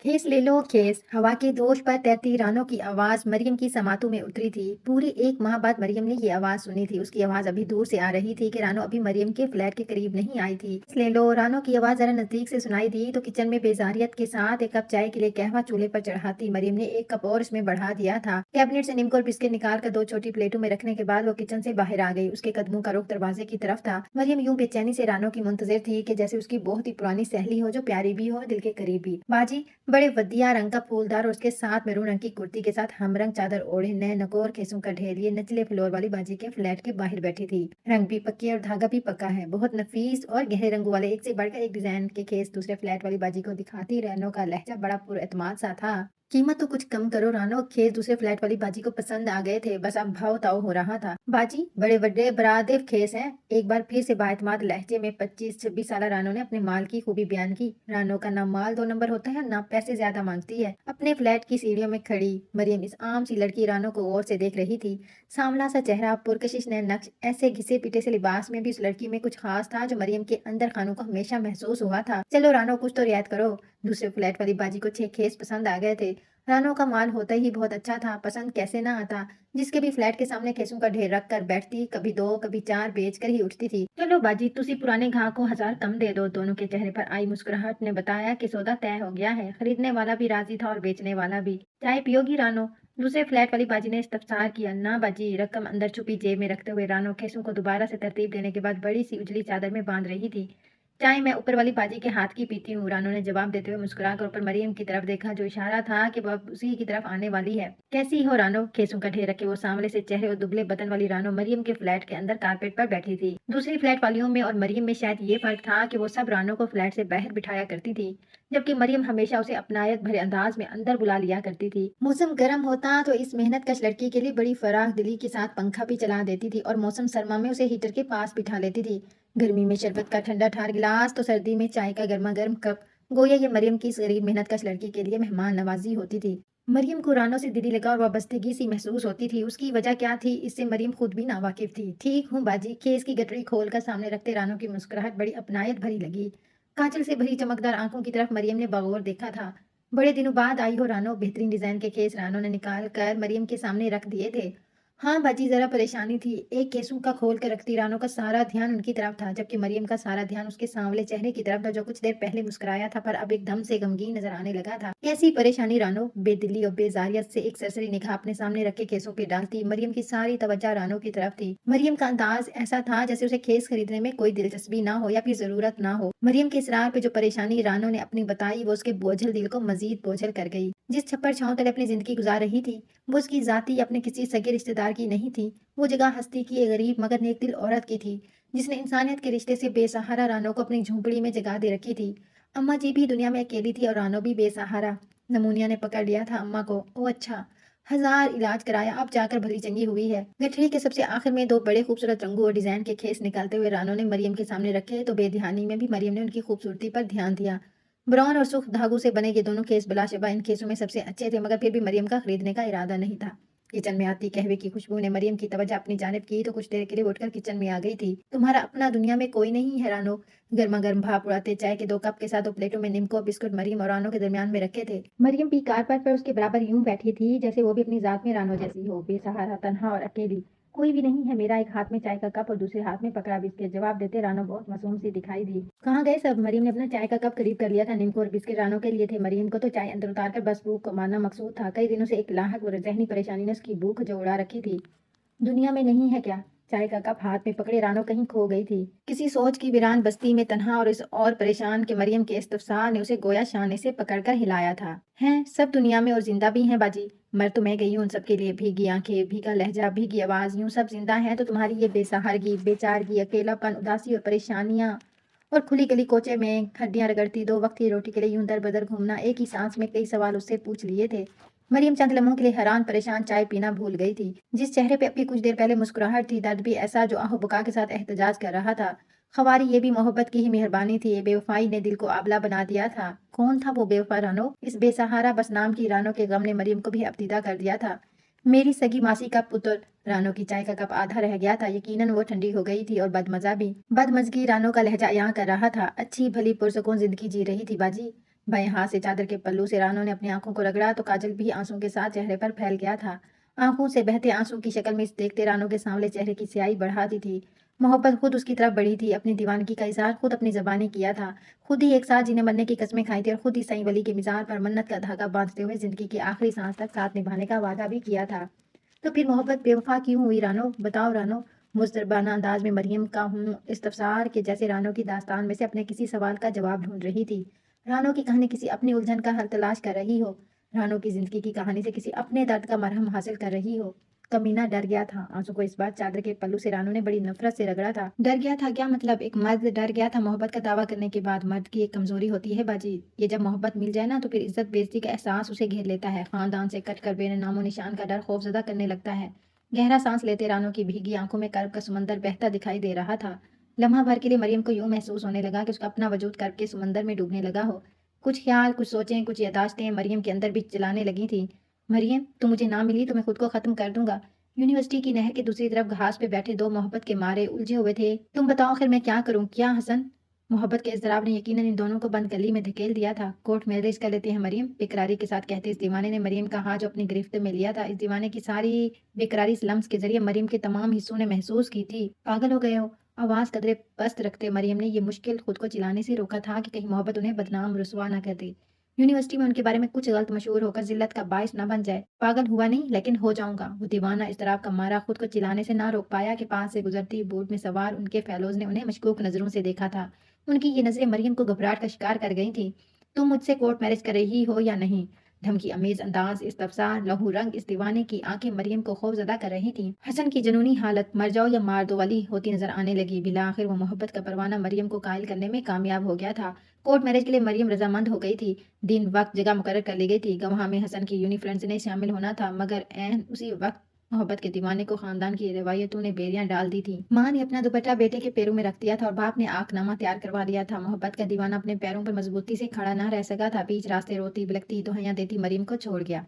खेस ले लो खेस। हवा के दोष पर तैरती रानों की आवाज मरियम की समातों में उतरी थी। पूरी एक माह बाद मरियम ने ये आवाज सुनी थी। उसकी आवाज अभी दूर से आ रही थी कि रानो अभी मरियम के फ्लैट के करीब नहीं आई थी। खेस ले लो रानो की आवाज जरा नजदीक से सुनाई दी तो किचन में बेजारियत के साथ एक कप चाय के लिए कहवा चूल्हे पर चढ़ाती मरियम ने एक कप और इसमें बढ़ा दिया था। कैबिनेट से नीमको और बिस्किट निकाल कर दो छोटी प्लेटों में रखने के बाद वो किचन से बाहर आ गई। उसके कदमों का रुख दरवाजे की तरफ था। मरियम यूं बेचैनी से रानो की मुंतजिर थी कि जैसे उसकी बहुत ही पुरानी सहेली हो जो प्यारी भी हो दिल के करीब भी। बाजी बड़े वदिया रंग का फूलदार और उसके साथ मैरून रंग की कुर्ती के साथ हमरंग चादर ओढ़े नए नकोर केसों का ढेर लिए नचले फ्लोर वाली बाजी के फ्लैट के बाहर बैठी थी। रंग भी पक्के और धागा भी पक्का है। बहुत नफीस और गहरे रंगों वाले एक से बढ़कर एक डिजाइन के केस दूसरे फ्लैट वाली बाजी को दिखाती। रहनों का लहजा बड़ा पुरएतमाद सा था। कीमत तो कुछ कम करो रानो। खेस दूसरे फ्लैट वाली बाजी को पसंद आ गए थे। बस अब भाव ताव हो रहा था। बाजी बड़े बड़े बरादिफ खेस हैं। एक बार फिर से बाएतमाद लहजे में 25-26 साल रानो ने अपने माल की खूबी बयान की। रानो का ना माल दो नंबर होता है ना पैसे ज्यादा मांगती है। अपने फ्लैट की सीढ़ियों में खड़ी मरियम इस आम सी लड़की रानो को गौर से देख रही थी। सांवला सा चेहरा पुरकशिश नए नक्श ऐसे घिसे पिटे से लिबास में भी उस लड़की में कुछ खास था जो मरियम के अंदर खानों को हमेशा महसूस हुआ था। चलो रानो कुछ तो रियायत करो। दूसरे फ्लैट वाली बाजी को 6 खेस पसंद आ गए थे। रानो का माल होता ही बहुत अच्छा था। पसंद कैसे ना आता। जिसके भी फ्लैट के सामने खेसों का ढेर रख कर बैठती। कभी दो कभी चार बेच कर ही उठती थी। चलो बाजी तुसी पुराने घाव को 1000 कम दे दो। दोनों के चेहरे पर आई मुस्कुराहट ने बताया कि सौदा तय हो गया है। खरीदने वाला भी राजी था और बेचने वाला भी। चाय पियोगी रानो? दूसरे फ्लैट वाली बाजी ने इस्तफसार किया। ना बाजी। रकम अंदर छुपी जेब में रखते हुए रानो खेसों को दोबारा से तरतीब देने के बाद बड़ी सी उजली चादर में बांध रही थी। चाय मैं ऊपर वाली बाजी के हाथ की पीती हूँ। रानो ने जवाब देते हुए मुस्कुरा कर ऊपर मरियम की तरफ देखा जो इशारा था कि वह अब उसी की तरफ आने वाली है। कैसी हो रानो? खेसों का ढेर रखे वो सांवले से चेहरे और दुबले बदन वाली रानो मरियम के फ्लैट के अंदर कारपेट पर बैठी थी। दूसरी फ्लैट वालियों में और मरियम में शायद ये फर्क था कि वो सब रानो को फ्लैट से बाहर बिठाया करती थी, जबकि मरियम हमेशा उसे अपनायत भरे अंदाज में अंदर बुला लिया करती थी। मौसम गर्म होता तो इस मेहनत कश लड़की के लिए बड़ी फराख दिली के साथ पंखा भी चला देती थी और मौसम सरमा में उसे हीटर के पास बिठा लेती थी। गर्मी में शरबत का ठंडा ठार गिलास तो सर्दी में चाय का गर्मा गर्म कप। गोया ये मरियम की इस गरीब मेहनत कश लड़की के लिए मेहमान नवाजी होती थी। मरियम को रानो से दिली लगा और वाबस्तगी सी महसूस होती थी। उसकी वजह क्या थी इससे मरियम खुद भी नावाकिफ थी। ठीक हूँ बाजी। खेस की गठरी खोल कर सामने रखते रानो की मुस्कुराहट बड़ी अपनायत भरी लगी। काजल से भरी चमकदार आंखों की तरफ मरियम ने बगौर देखा था। बड़े दिनों बाद आई हो रानो। बेहतरीन डिजाइन के केस रानो ने निकाल कर मरियम के सामने रख दिए थे। हाँ बाजी जरा परेशानी थी। एक केसू का खोल कर रखती रानो का सारा ध्यान उनकी तरफ था, जबकि मरियम का सारा ध्यान उसके सांवले चेहरे की तरफ था जो कुछ देर पहले मुस्कुराया था पर अब एकदम से गमगीन नजर आने लगा था। कैसी परेशानी रानो? बेदिली और बेजारियत से एक सरसरी निगाह अपने सामने रखे केसों पे डालती मरियम की सारी तवज्जो रानो की तरफ थी। मरियम का अंदाज ऐसा था जैसे उसे खेस खरीदने में कोई दिलचस्पी ना हो या फिर जरूरत ना हो। मरियम के इसरार पे जो परेशानी रानो ने अपनी बताई वो उसके बोझल दिल को मजीद बोझल कर गई। जिस छप्पर छांव तले अपनी जिंदगी गुजार रही थी वो उसकी जाति या अपने किसी सगे रिश्तेदार की नहीं थी। वो जगह हस्ती की एक गरीब मगर नेक दिल औरत की थी जिसने इंसानियत के रिश्ते से बेसहारा रानो को अपनी झोंपड़ी में जगा दे रखी थी। अम्मा जी भी दुनिया में अकेली थी और रानो भी बेसहारा। नमूनिया ने पकड़ लिया था अम्मा को। ओ अच्छा। 1000 इलाज कराया अब जाकर भली चंगी हुई है। गठरी के सबसे आखिर में दो बड़े खूबसूरत रंगों और डिजाइन के खेस निकालते हुए रानो ने मरियम के सामने रखे तो बेध्यानी में भी मरियम ने उनकी खूबसूरती पर ध्यान दिया। ब्राउन और सुर्ख धागों से बने ये दोनों केस बिलाशबा इन केसों में सबसे अच्छे थे, मगर फिर भी मरियम का खरीदने का इरादा नहीं था। किचन में आती कहवे की खुशबू ने मरियम की तवज्जो अपनी जानिब की तो कुछ देर के लिए उठकर किचन में आ गई थी। तुम्हारा अपना दुनिया में कोई नहीं है रानो? गर्मा गर्म भाप उड़ाते चाय के 2 कप के साथ 2 प्लेटों में नीमको बिस्कुट मरियम और रानो के दरमियान में रखे थे। मरियम भी कारपेट पर उसके बराबर यूं बैठी थी जैसे वो भी अपनी जात में रानो जैसी हो, बेसहारा तन्हा और अकेली। कोई भी नहीं है मेरा। एक हाथ में चाय का कप और दूसरे हाथ में पकड़ा बिस्किट। जवाब देते रानो बहुत मासूम सी दिखाई दी। कहाँ गए सब? मरियम ने अपना चाय का कप करीब कर लिया था। नीमको और बिस्किट रानो के लिए थे। मरियम को तो चाय अंदर उतार कर बस भूख को मारना मकसूद था। कई दिनों से एक लाहक और जहनी परेशानी ने उसकी भूख जो उड़ा रखी थी। दुनिया में नहीं है क्या? चाय का कप हाथ में पकड़े रानो कहीं खो गई थी। किसी सोच की वीरान बस्ती में तन्हा और इस और परेशान के मरियम के इस्तफसार ने उसे गोया शाने से पकड़कर हिलाया था। हैं सब दुनिया में और जिंदा भी हैं बाजी। मर तो मैं गई हूँ उन सबके लिए। भीगी आंखें, भीगा लहजा, भीगी आवाज, यूं सब जिंदा हैं तो तुम्हारी ये बेसहारगी, बेचारगी, अकेलापन, उदासी और परेशानियां और खुली गली कोचे में हड्डियां रगड़ती 2 वक्त की रोटी के लिए यूं दर बदर घूमना। एक ही सांस में कई सवाल उससे पूछ लिए थे। मरियम चंद लम्हों के लिए हैरान परेशान चाय पीना भूल गई थी। जिस चेहरे पे अभी कुछ देर पहले मुस्कुराहट थी, दर्द भी ऐसा जो आहो बुका के साथ एहतजाज कर रहा था। खवारी ये भी मोहब्बत की ही मेहरबानी थी। ये बेवफाई ने दिल को आबला बना दिया था। कौन था वो बेवफा रानो? इस बेसहारा बस नाम की रानो के गम ने मरियम को भी अबदीदा कर दिया था। मेरी सगी मासी का पुत्र। रानो की चाय का कप आधा रह गया था। यकीनन वो ठंडी हो गई थी और बदमजा भी। बदमजगी रानो का लहजा यहाँ कर रहा था। अच्छी भली पुरसकून जिंदगी जी रही थी बाजी। बाएं हाथ से चादर के पल्लू से रानो ने अपनी आंखों को रगड़ा तो काजल भी आंसू के साथ चेहरे पर फैल गया था। आंखों से बहते आंसू की शक्ल में इस देखते रानो के सांवले चेहरे की स्याही बढ़ाती थी। मोहब्बत खुद उसकी तरफ बढ़ी थी, अपनी दीवानगी का इजहार खुद अपनी जबानी किया था। खुद ही एक साथ जिन्हें मरने की कस्में खाई थी और खुद ही सई वली के मिजाज पर मन्नत का धागा बांधते हुए जिंदगी की आखिरी सांस तक साथ निभाने का वादा भी किया था। तो फिर मोहब्बत बेवफा क्यों हुई रानो, बताओ रानो। मुस्तरबाना अंदाज में मरियम का हूँ इस्तफसार के जैसे रानो की दास्तान में से अपने किसी सवाल का जवाब ढूंढ रही थी। रानो की कहानी किसी अपनी उलझन का हल तलाश कर रही हो। रानो की जिंदगी की कहानी से किसी अपने दर्द का मरहम हासिल कर रही हो। कमीना डर गया था। आंसू को इस बार चादर के पल्लू से रानो ने बड़ी नफरत से रगड़ा था। डर गया था क्या मतलब? एक मर्द डर गया था मोहब्बत का दावा करने के बाद? मर्द की एक कमजोरी होती है बाजी, ये जब मोहब्बत मिल जाए ना तो फिर इज्जत बेइज्जती का एहसास उसे घेर लेता है। खानदान से कट कर बेने नामो निशान का डर खौफजदा करने लगता है। गहरा सांस लेते रानो की भीगी आंखों में कर्ब का समंदर बहता दिखाई दे रहा था। लम्हा भर के लिए मरियम को यूं महसूस होने लगा कि उसका अपना वजूद कर्ब के समंदर में डूबने लगा हो। कुछ ख्याल, कुछ सोचें, कुछ यादाश्तें मरियम के अंदर भी चलाने लगी थी। मरियम, तुम मुझे ना मिली तो मैं खुद को खत्म कर दूंगा। यूनिवर्सिटी की नहर के दूसरी तरफ घास पे बैठे दो मोहब्बत के मारे उलझे हुए थे। तुम बताओ आखिर मैं क्या करूं? क्या हसन? मोहब्बत के इज़राब ने यकीनन इन दोनों को बंद गली में धकेल दिया था। कोर्ट मैरिज कर लेते हैं मरियम, बेकरारी के साथ कहते इस दीवाने ने मरियम का हाथ जो अपनी गिरफ्त में लिया था। इस दीवाने की सारी बेकरारी इस लम्स के जरिए मरियम के तमाम हिस्सों ने महसूस की थी। पागल हो गए हो? आवाज कदरे पस्त रखते मरियम ने ये मुश्किल खुद को चिल्लाने से रोका था कि कहीं मोहब्बत उन्हें बदनाम रुसवा न कर दे। यूनिवर्सिटी में उनके बारे में कुछ गलत मशहूर होकर जिल्लत का बायस ना बन जाए। पागल हुआ नहीं, लेकिन हो जाऊंगा। वो दीवाना इज़्तिराब का मारा खुद को चिल्लाने से ना रोक पाया कि पास से गुजरती बोट में सवार उनके फेलोज ने उन्हें मशकूक नजरों से देखा था। उनकी ये नजरें मरियम को घबराहट का शिकार कर गई थी। तुम मुझसे कोर्ट मैरिज कर रही हो या नहीं? धमकी अमेज अंदाज, इस्तफसार, लहू रंग इस दीवाने की आंखें मरियम को खौफजदा कर रही थीं। हसन की जुनूनी हालत मर जाओ या मार दो वाली होती नजर आने लगी। बिला आखिर वो मोहब्बत का परवाना मरियम को कायल करने में कामयाब हो गया था। कोर्ट मैरिज के लिए मरियम रजामंद हो गई थी। दिन, वक्त, जगह मुकर्रर कर ली गई थी। गवाह में हसन की यूनी फ्रेंड्स ने शामिल होना था, मगर ऐन उसी वक्त मोहब्बत के दीवाने को खानदान की रिवायतों ने बेरियां डाल दी थी। माँ ने अपना दुपट्टा बेटे के पैरों में रख दिया था और बाप ने आंखनामा तैयार करवा लिया था। मोहब्बत का दीवाना अपने पैरों पर मजबूती से खड़ा ना रह सका था। बीच रास्ते रोती बिलखती दुहाइयां देती मरियम को छोड़ गया।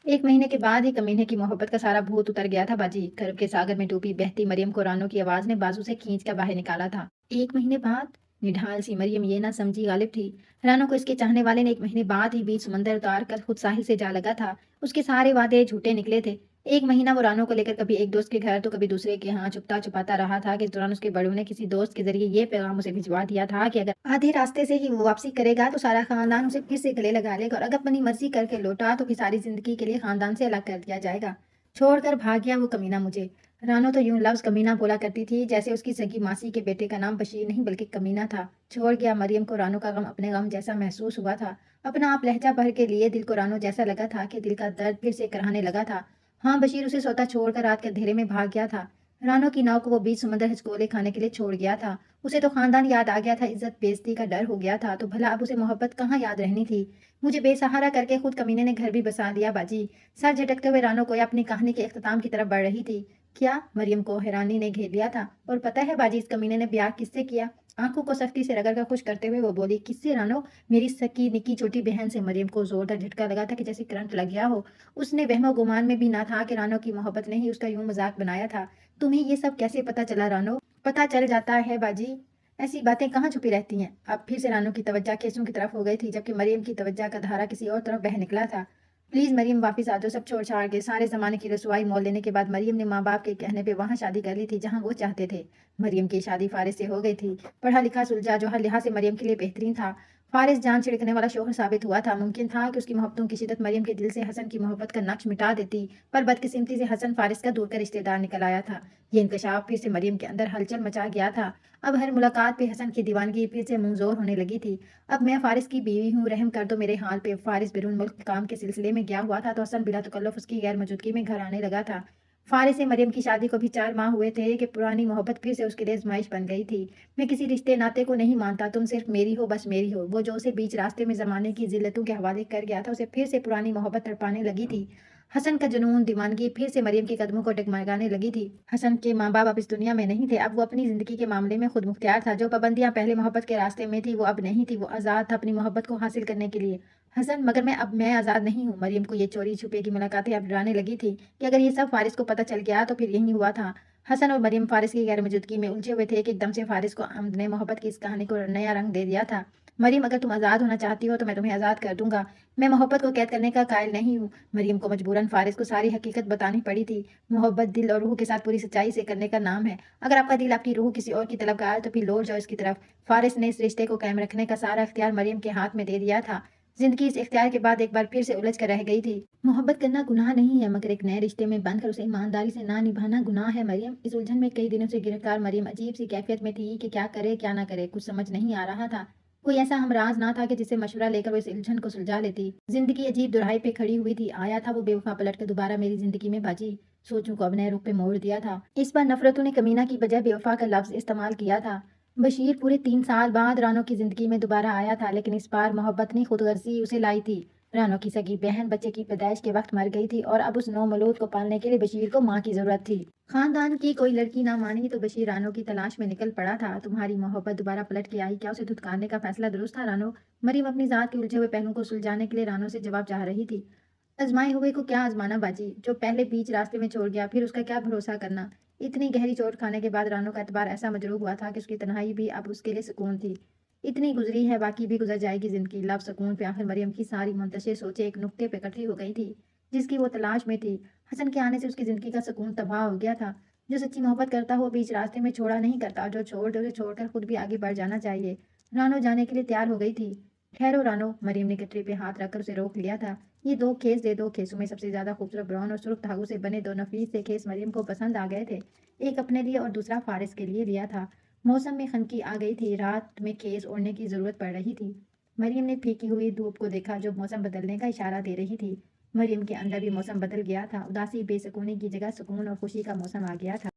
1 महीने के बाद ही कमीने की मोहब्बत का सारा भूत उतर गया था बाजी। कर्ब के सागर में डूबी बहती मरियम को रानो की आवाज ने बाजू से खींच कर बाहर निकाला था। 1 महीने बाद? निढाल सी मरियम ये ना समझी गालिब थी। रानो को इसके चाहने वाले ने 1 महीने बाद ही बीच समंदर उतार कर खुद साहिल से जा लगा था। उसके सारे वादे झूठे निकले थे। 1 महीना वो रानो को लेकर कभी एक दोस्त के घर तो कभी दूसरे के यहाँ छुपता छुपाता रहा था कि इस दौरान उसके बड़ों ने किसी दोस्त के जरिए ये पैगाम उसे भिजवा दिया था कि अगर आधे रास्ते से ही वो वापसी करेगा तो सारा खानदान उसे फिर से गले लगा लेगा और अगर अपनी मर्जी करके लौटा तो फिर सारी जिंदगी के लिए खानदान से अलग कर दिया जाएगा। छोड़कर भाग गया वो कमीना मुझे। रानो तो यूं लफ्ज कमीना बोला करती थी जैसे उसकी सगी मासी के बेटे का नाम बशीर नहीं बल्कि कमीना था। छोड़ गया मरियम को रानो का गम अपने गम जैसा महसूस हुआ था। अपना आप लहजा भर के लिए दिल को रानो जैसा लगा था कि दिल का दर्द फिर से कराहने लगा था। हाँ, बशीर उसे सोता छोड़कर रात के अंधेरे में भाग गया था। रानो की नाव को वो बीच समंदर हिचकोले खाने के लिए छोड़ गया था। उसे तो खानदान याद आ गया था, इज्जत बेइज्जती का डर हो गया था, तो भला अब उसे मोहब्बत कहाँ याद रहनी थी। मुझे बेसहारा करके खुद कमीने ने घर भी बसा लिया बाजी। सर झटकते हुए रानो कोया अपनी कहानी के इख्तिताम की तरफ बढ़ रही थी। क्या? मरियम को हैरानी ने घेर लिया था। और पता है बाजी, इस कमीने ने ब्याह किससे किया? आंखों को सख्ती से रगड़ कर खुश करते हुए वो बोली, किससे रानो? मेरी सकी निकी छोटी बहन से। मरियम को जोरदार झटका लगा था कि जैसे करंट लग गया हो। उसने वहमो गुमान में भी ना था कि रानो की मोहब्बत ने ही उसका यूं मजाक बनाया था। तुम्हें ये सब कैसे पता चला रानो? पता चल जाता है बाजी, ऐसी बातें कहाँ छुपी रहती हैं। अब फिर से रानो की तवज्जो केसों की तरफ हो गई थी, जबकि मरियम की तवज्जो का धारा किसी और तरफ बह निकला था। प्लीज मरियम वापस आ जाओ, सब छोड़ छाड़ के। सारे जमाने की रसवाई मोल लेने के बाद मरियम ने माँ बाप के कहने पे वहाँ शादी कर ली थी जहाँ वो चाहते थे। मरियम की शादी फारिस से हो गई थी। पढ़ा लिखा सुलझा जो हर लिहाज से मरियम के लिए बेहतरीन था। फारिस जान छिड़कने वाला शोहर साबित हुआ था। मुमकिन था कि उसकी मोहब्बतों की शिद्दत मरियम के दिल से हसन की मोहब्बत का नक्श मिटा देती, पर बदकिस्मती से हसन फारिस का दूर का रिश्तेदार निकल आया था। ये इंकशाफ फिर से मरियम के अंदर हलचल मचा गया था। अब हर मुलाकात पे हसन की दीवानगी फिर से मुंहजोर होने लगी थी। अब मैं फारिस की बीवी हूँ, रहम कर दो मेरे हाल पे। फारिस बिरून मुल्क काम के सिलसिले में गया हुआ था तो हसन बिला तकल्लुफ उसकी गैर मौजूदगी में घर आने लगा था। फारिस से मरियम की शादी को भी 4 माह हुए थे कि पुरानी मोहब्बत फिर से उसके लिए आजमाइश बन गई थी। मैं किसी रिश्ते नाते को नहीं मानता, तुम सिर्फ मेरी हो, बस मेरी हो। वो जो उसे बीच रास्ते में जमाने की जिल्लतों के हवाले कर गया था, उसे फिर से पुरानी मोहब्बत तड़पाने लगी थी। हसन का जुनून दीवानगी फिर से मरियम के कदमों को डगमगाने लगी थी। हसन के माँ बाप अब इस दुनिया में नहीं थे। अब वो अपनी जिंदगी के मामले में खुद मुख्तियार था। जो पाबंदियां पहले मोहब्बत के रास्ते में थी वो अब नहीं थी। वो आज़ाद था अपनी मोहब्बत को हासिल करने के लिए। हसन, मगर मैं आज़ाद नहीं हूँ। मरियम को ये चोरी छुपे की मुलाकातें अब डराने लगी थी कि अगर ये सब फारिस को पता चल गया तो फिर यही हुआ था। हसन और मरियम फारिस की गैर मौजूदगी में उलझे हुए थे कि एकदम से फारिस को आमदने मोहब्बत की इस कहानी को नया रंग दे दिया था। مریم اگر تم آزاد ہونا چاہتی ہو تو میں تمہیں آزاد کر دوں گا، میں محبت کو قید کرنے کا قائل نہیں ہوں۔ مریم کو مجبوراً فارس کو ساری حقیقت بتانی پڑی تھی۔ محبت دل اور روح کے ساتھ پوری سچائی سے کرنے کا نام ہے۔ اگر آپ کا دل آپ کی روح کسی اور کی طلبگار ہے تو پھر لوٹ جاؤ اس کی طرف۔ فارس نے اس رشتے کو قائم رکھنے کا سارا اختیار مریم کے ہاتھ میں دے دیا تھا۔ زندگی اس اختیار کے بعد ایک بار پھر سے الجھ کر رہ گئی تھی۔ محبت کرنا گناہ نہیں ہے، مگر ایک نئے رشتے میں بند کر اسے ایمانداری سے نہ نبھانا گناہ ہے مریم۔ اس الجھن میں کئی دنوں سے گرفتار مریم عجیب سی کیفیت میں تھی کہ کیا کرے کیا نہ کرے، کچھ سمجھ نہیں آ رہا تھا۔ کوئی ایسا ہمراز نہ تھا کہ جس سے مشورہ لے کر وہ اس الجھن کو سلجھا لیتی۔ زندگی عجیب دراہے پہ کھڑی ہوئی تھی۔ آیا تھا وہ بے وفا پلٹ کر دوبارہ میری زندگی میں باجی۔ سوچوں کو اب نئے رخ پہ موڑ دیا تھا۔ اس بار نفرتوں نے کمینہ کی بجائے بے وفا کا لفظ استعمال کیا تھا۔ بشیر پورے 3 سال بعد رانو کی زندگی میں دوبارہ آیا تھا، لیکن اس بار محبت نے خود غرضی اسے لائی تھی۔ رانو کی سگی بہن بچے کی پیدائش کے وقت مر گئی تھی اور اب اس نو مولود کو پالنے کے لیے بشیر کو ماں کی ضرورت تھی۔ خاندان کی کوئی لڑکی نہ مانی تو بشیر رانو کی تلاش میں نکل پڑا تھا۔ تمہاری محبت دوبارہ پلٹ کے آئی، کیا اسے دھتکارنے کا فیصلہ درست تھا رانو؟ مریم اپنی ذات کے الجھے ہوئے پہلو کو سلجھانے کے لیے رانو سے جواب چاہ رہی تھی۔ آزمائے ہوئے کو کیا آزمانا باجی، جو پہلے بیچ راستے میں چھوڑ گیا پھر اس کا کیا بھروسہ کرنا۔ اتنی گہری چوٹ کھانے کے بعد رانو کا اعتبار ایسا مجروح ہوا تھا کہ اس کی تنہائی بھی اب اس کے لیے سکون تھی۔ اتنی گزری ہے، باقی بھی گزر جائے گی زندگی۔ لفظ سکون پہ آخر مریم کی ساری منتشر سوچیں ایک نقطے پہ اکٹھی ہو گئی تھی جس کی وہ تلاش میں تھی۔ حسن کے آنے سے اس کی زندگی کا سکون تباہ ہو گیا تھا۔ جو سچی محبت کرتا ہو بیچ راستے میں چھوڑا نہیں کرتا، جو چھوڑ دے اسے چھوڑ کر خود بھی آگے بڑھ جانا چاہیے۔ رانو جانے کے لیے تیار ہو گئی تھی۔ ٹھہرو رانو، مریم نے کٹری پہ ہاتھ رکھ کر اسے روک لیا تھا۔ یہ 2 کھیس دے دو۔ کھیسوں میں سب سے زیادہ خوبصورت براؤن اور سرخ دھاگوں سے بنے 2 نفیس سے کھیس مریم کو پسند آ گئے تھے۔ ایک اپنے لیے اور دوسرا فارس کے لیے لیا تھا۔ موسم میں خنکی آ گئی تھی، رات میں کھیس اوڑھنے کی ضرورت پڑ رہی تھی۔ مریم نے پھیکی ہوئی دھوپ کو دیکھا جو موسم بدلنے کا اشارہ دے رہی تھی۔ مریم کے اندر بھی موسم بدل گیا تھا۔ اداسی بے سکونی کی جگہ سکون اور خوشی کا موسم آ گیا تھا۔